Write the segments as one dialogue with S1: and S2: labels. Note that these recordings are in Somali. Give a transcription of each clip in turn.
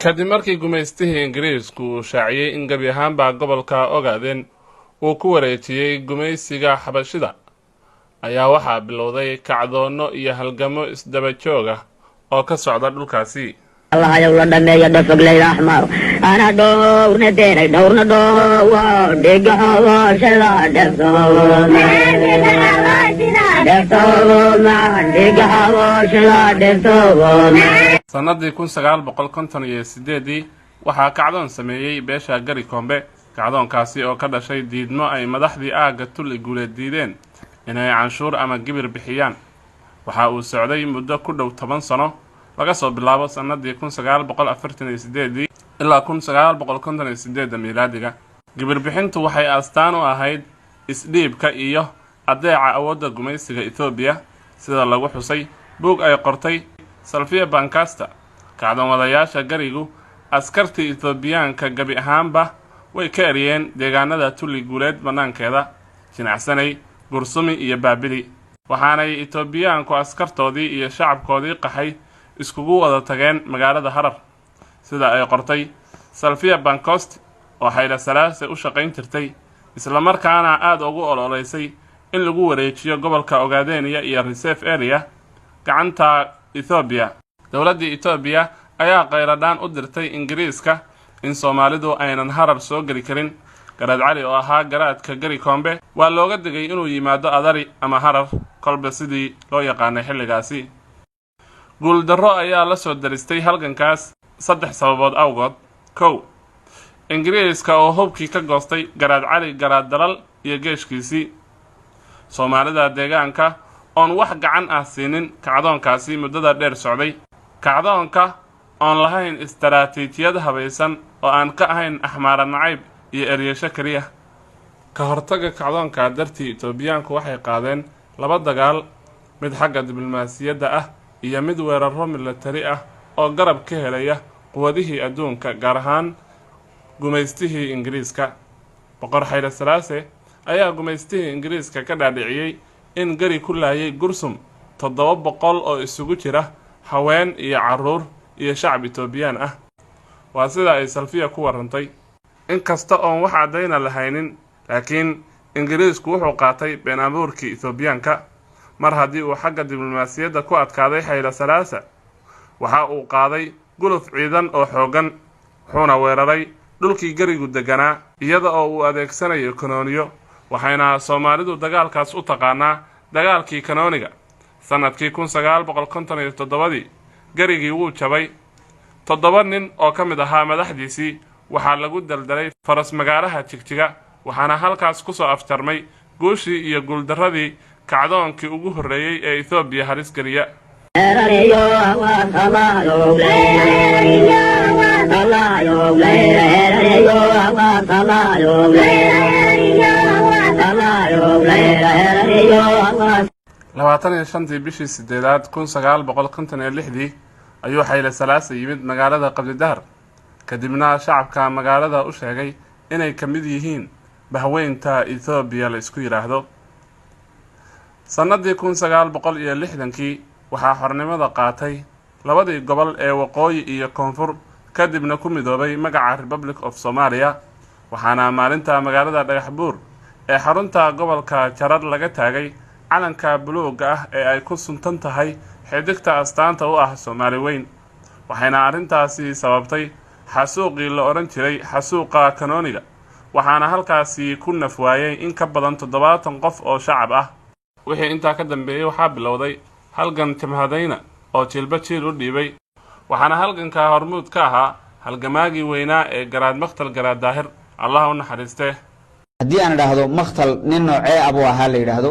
S1: kadib markii gumaystihii ingiriisku uu shaaciyey in gebi ahaanbaa gobolka ogaadeen uu ku wareejiyey gumaysiga xabashida ayaa waxaa bilowday kacdoonno iyo halgamo isdaba joog ah oo ka socda dhulkaasi.
S2: الله يولد دمي دفق لي الأحمر أنا دورنا ديري دورنا دور دقوا شلا دفتور
S1: sanadii 1958 waxaa kacdoon sameeyey beesha Gari Kombe. kacdoonkaasi oo ka dhashay diidmo ay madaxdii aaga Tuli Guuleed diideen inay canshuur ama gibir bixiyaan. waxa uu socday muddo ku dhow 10 sano laga soo bilaabo sanadii 1948 ilaa 1958 miilaadiga. gibir bixintu waxay astaan u ahayd isdhiibka iyo adeeca awoodda gumaysiga Ethiopia sida lagu xusay buug ay qortay Sylvia Bancaster. kacdoon wadayaasha Garigu askartii Ethiopiaanka gabi ahaanba way ka eriyeen deegaanada Tuli Guuleed banaankeeda Jinacsanay, Gursumi iyo Baabili, waxaanay Ethiopiaanku askartoodii iyo shacabkoodii qaxay iskugu wada tageen magaalada Harar sida ay qortay Sylvia Bancaster oo Hayle Selassie u shaqayn jirtay isla markaana aad ugu ololeysay in lagu wareejiyo gobolka Ogaadeniya iyo Reserve Area gacanta Ethiopia. dawladda Ethiopia ayaa qayradaan u dirtay Ingiriiska in Soomaalidu aynan Harar soo geli karin. Garaad Cali oo ahaa garaadka Gari Kombe waa looga digay inuu yimaado Adari ama Harar kolba sidii loo yaqaanay xilligaasi. guuldarro ayaa la soo daristay halgankaas 3 sababood awgood. 1. Ingiriiska oo hubkii ka goostay Garaad Cali Garaad Dalal iyo geeshkiisii. Soomaalida deegaanka oon wax gacan ah siinin kacdoonkaasi muddada dheer socday. kacdoonka oon lahayn istaraatiijiyad habaysan oo aan ka ahayn axmaara nacayb iyo eryasho kaliya. ka hortaga kacdoonka dartii Etoobiyaanku waxay qaadeen 2 dagaal, mid xagga diblomaasiyadda ah iyo mid weeraro militari ah oo garab ka helaya quwadihii adduunka gaar ahaan gumaystihii Ingiriiska. boqor Hayle Selassie ayaa gumaystihii Ingiriiska ka dhaadhiciyay in Gari ku laayay Gursum 700 oo isugu jira haween iyo caruur iyo shacab Etoobiyaan ah. waa sida ay Sylvia ku warantay. inkasta oo wax cadayna lahaynin, laakiin Ingiriisku wuxuu qaatay been abuurkii Etoobiyaanka. mar haddii uu xagga diblomaasiyadda ku adkaaday Hayle Selassie, waxa uu qaaday guluf ciidan oo xoogan, wuxuuna weeraray dhulkii Garigu deganaa iyada oo uu adeegsanayo kanooniyo, waxayna Soomaalidu dagaalkaas u taqaanaa dagaalkii kanooniga. sanadkii 1957 Garigii wuu jabay. 7 nin oo ka mid ahaa madaxdiisii waxaa lagu daldalay faras magaalaha Jigjiga, waxaana halkaas ku soo afjarmay guushii iyo guuldarradii kacdoonkii ugu horreeyay ee Ethiopia halis geliya. shantii bishii 8 1956 ayuu Hayle Selassie yimid magaalada Qabdidahar, kadibna shacabka magaalada u sheegay inay ka mid yihiin bahweynta Ethiopia la isku yiraahdo. sanadii 1960 waxaa xornimada qaatay 2 gobol ee waqooyi iyo koonfur, kadibna ku midoobay magaca Republic of Somalia. waxaana maalinta magaalada Dhagaxbuur ee xarunta gobolka Jarar laga taagay calanka buluuga ah ee ay ku suntan tahay xidigta astaanta u ah Soomaali weyn. waxayna arintaasi sababtay xasuuqii la oran jiray xasuuqa kanooniga, waxaana halkaasi ku nafwaayay in ka badan 70 qof oo shacab ah. wixii intaa ka dambeeyay waxaa bilowday halgan jamhadayna oo jilba jiil u dhiibay, waxaana halganka hormuud ka ahaa halgamaagii weynaa ee Garaad Maqtal Garaad Daahir, Allah u naxariistee.
S3: haddii aan idhaahdo Maqtal nin noocee abu ahaa la yidhaahdo,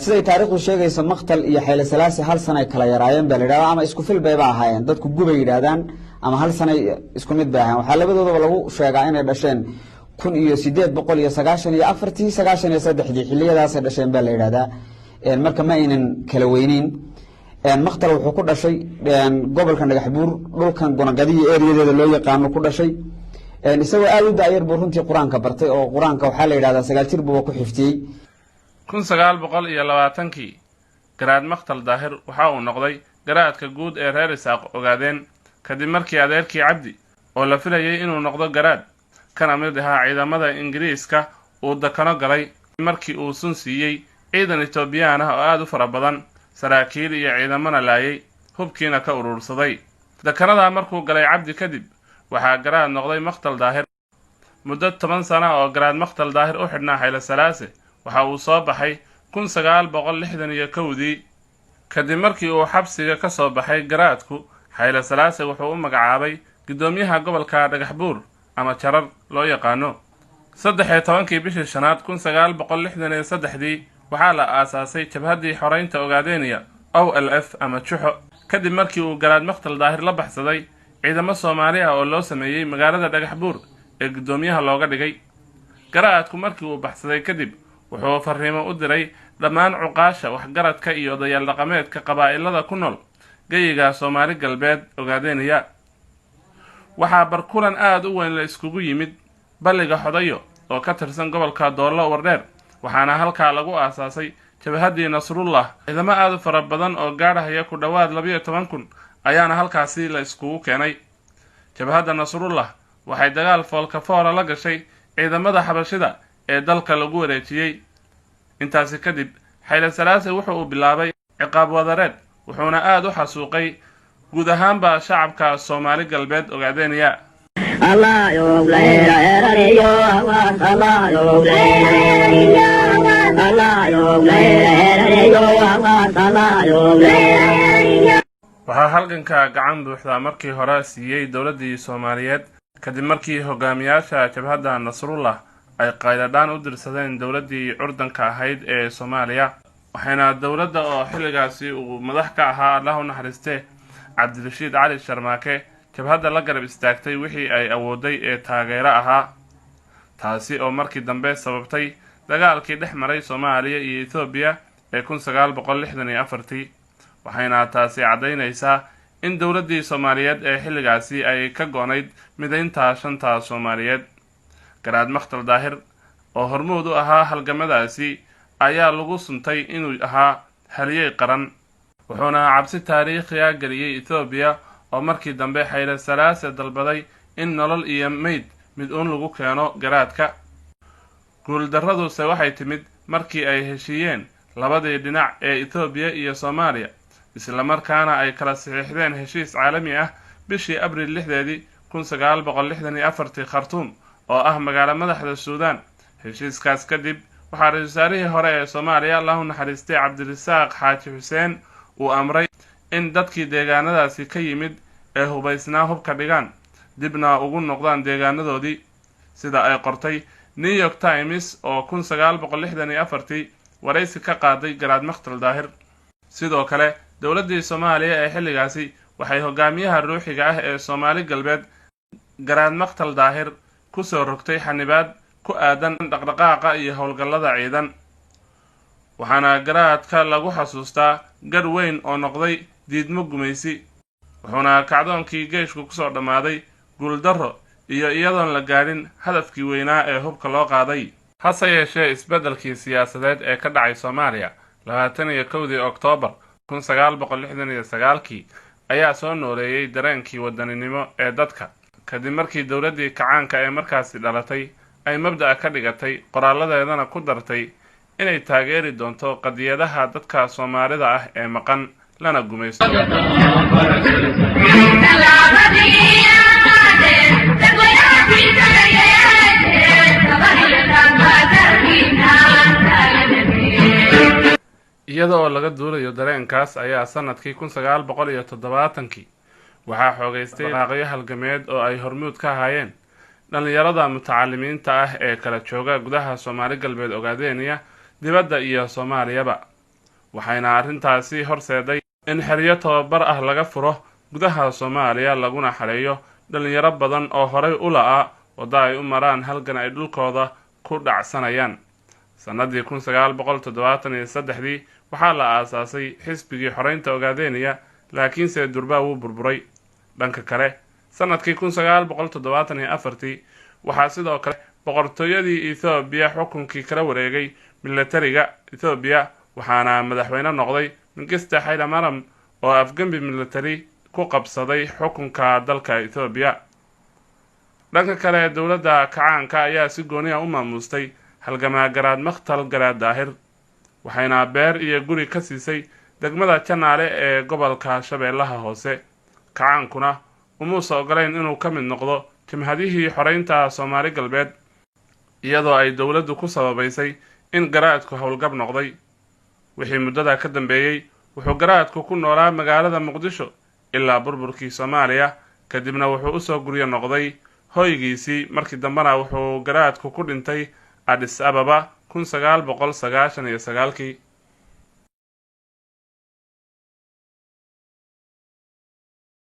S3: siday taariikhdu sheegayso Maqtal iyo Hayle Selassie hal sano ay kala yaraayeen baa la yidhaahdaa, ama isku fil bay ahaayeen. dadku gubay yidhaahdaan ama hal sano isku mid bay ahaayeen. waxaa labadoodaba lagu sheegaa inay dhasheen 1894 xilliyadaas ay dhasheen baa la yidhaahdaa. marka ma aynan kala weynin. Maqtal wuxuu ku dhashay gobolka Dhagaxbuur, dhulkan Gonagadiyo ereyadeeda loo yaqaan ku dhashay. isagoo aad u daayar buu runtii Quraanka bartay oo Quraanka waxa la yiraahdaa 9 jir buu ku xiftiyay.
S1: 1920 Garaad Maqtal Daahir waxa uu noqday garaadka guud ee reer Isaaq Ogaadeen kadib markii adeerkii Cabdi oo la filayay inuu noqdo garaad kana mid ahaa ciidamada Ingiriiska uu dakano galay markii uu sun siiyey ciidan Etoobiyaan ah oo aad u fara badan, saraakiil iyo ciidamana laayay, hubkiina ka urursaday. dakanada markuu galay Cabdi kadib waxaa garaad noqday Maqtal Daahir. muddo 10 sano oo garaad Maqtal Daahir u xidhnaa Hayle Salaase waxa uu soo baxay 1961 kadib markii uu xabsiga ka soo baxay. garaadku Hayle Salaase wuxuu u magacaabay gudoomiyaha gobolka Dhagaxbuur ama Jarar loo yaqaano. 13 bishii shanaad 1963 waxaa la aasaasay jabhaddii xoreynta Ogaadeniya OLF ama Juxo kadib markii uu garaad Maqtal Daahir la baxsaday ciidamo Soomaali ah oo loo sameeyay magaalada Dhagaxbuur ee gudoomiyaha looga dhigay. garaadku markii uu baxsaday kadib wuxuu fariimo u diray dhammaan cuqaasha waxgaradka iyo odayaal dhaqameedka qabaa'ilada ku nool geyiga Soomaali galbeed Ogaadeniya. waxaa barkulan aad u weyn la iskugu yimid balliga Xodayo oo ka tirsan gobolka Doollo Wardheer, waxaana halkaa lagu aasaasay jabhaddii Nasrullah. ciidamo aad u fara badan oo gaadhaya ku dhawaad 12,000 ayaana halkaasi la iskugu keenay. jabhadda Nasrullah waxay dagaal foolka foora la gashay ciidamada Xabashida ee dalka lagu wareejiyay. intaasi kadib Hayle Salaase wuxuu bilaabay ciqaab wadareed, wuxuuna aad u xasuuqay guud ahaanba shacabka Soomaali galbeed Ogaadeniya.
S2: Allah yo leera yo awas Allah yo leera Allah yo leera yo awas Allah yo leera.
S1: waxaa halganka gacan buuxda markii hore siiyay dowladii Soomaaliyeed kadib markii hogaamiyaasha jabhadda Nasrullah ay qayladaan u dirsadeen dowladii curdanka ahayd ee Soomaaliya. waxayna dowladda oo xilligaasi uu madax ka ahaa Allah u naxariiste Cabdirashiid Cali Sharmaake jabhadda la garab istaagtay wixii ay awooday ee taageero ahaa, taasi oo markii dambe sababtay dagaalkii dhex maray Soomaaliya iyo Itoobiya ee 1964. waxayna taasi cadaynaysaa in dowladii Soomaaliyeed ee xilligaasi ay ka goonayd mideynta shanta Soomaaliyeed. garaad Maqtal Daahir oo hormuud u ahaa halgamadaasi ayaa lagu suntay inuu ahaa haliyey qaran, wuxuuna cabsi taariikhi ah geliyay Itoobiya oo markii dambe Hayle Salaase dalbaday in nolol iyo meyd mid uun lagu keeno garaadka. guuldarraduse waxay timid markii ay heshiiyeen labadii dhinac ee Itoobiya iyo Soomaaliya, isla markaana ay kala saxiixdeen heshiis caalami ah bishii Abriil 6, 1964 Khartoum oo ah magaalo madaxda Suudaan. heshiiskaas kadib waxaa ra'iisul wasaarihii hore ee Soomaaliya Allah u naxariistay Cabdirasaaq Xaaji Xuseen uu amray in dadkii deegaanadaasi ka yimid ee hubaysnaa hubka dhigaan dibna ugu noqdaan deegaanadoodii, sida ay qortay New York Times oo 1964 waraysi ka qaaday garaad Maqtal Daahir. sidoo kale dowladii Soomaaliya ee xilligaasi waxay hogaamiyaha ruuxiga ah ee Soomaali galbeed garaad Maqtal Daahir ku soo rogtay xanibaad ku aadan dhaqdhaqaaqa iyo howlgallada ciidan. waxaana garaadka lagu xasuustaa gar weyn oo noqday diidmo gumaysi, wuxuuna kacdoonkii geeshku kusoo dhammaaday guuldarro iyo iyadoon la gaadhin hadafkii weynaa ee hubka loo qaaday. hase yeeshee isbeddelkii siyaasadeed ee ka dhacay Soomaaliya 21 Oktoobar 1969 ayaa soo nooleeyay dareenkii wadaninimo ee dadka kadib markii dowladii kacaanka ee markaasi dhalatay ay mabda'a ka dhigatay qoraaladeedana ku dartay inay taageeri doonto qadiyadaha dadka Soomaalida ah ee maqan lana gumaysto. iyada oo laga duulayo dareenkaas ayaa sanadkii 1970 waxaa xoogaystay dhaqaaqyo halgameed oo ay hormuud ka ahaayeen dhalinyarada mutacalimiinta ah ee kala jooga gudaha Soomaali galbeed Ogaadeniya, dibadda iyo Soomaaliyaba. waxayna arrintaasi horseeday in xeryo tababar ah laga furo gudaha Soomaaliya laguna xareeyo dhalinyaro badan oo horay u la'aa wada ay u maraan halgan ay dhulkooda ku dhacsanayaan. sanadii 1973 waxaa la aasaasay xisbigii xoreynta Ogaadeniya, laakiinse durba wuu burburay. dhanka kale sanadkii 1974 waxaa sidoo kale boqortooyadii Itoobiya xukunkii kala wareegay militariga Itoobiya, waxaana madaxweyne noqday Mengistu Hayle Mariam oo afgambi militari ku qabsaday xukunka dalka Itoobiya. dhanka kale dowladda kacaanka ayaa si gooni ah u maamustay halgamaa garaad makhtal garaad daahir waxayna beer iyo guri ka siisay degmada Janaale ee gobolka Shabeellaha Hoose. Kacaankuna umuusa ogolayn inuu ka mid noqdo jimhadihii xoreynta Soomaali galbeed iyadoo ay dowladdu ku sababaysay in garaadku howlgab noqday. wixii muddada ka dambeeyay wuxuu garaadku ku noolaa magaalada Muqdisho ilaa burburkii Soomaaliya kadibna wuxuu u soo guryo noqday hoygiisii markii dambana wuxuu garaadku ku dhintay Addis Ababa 1999.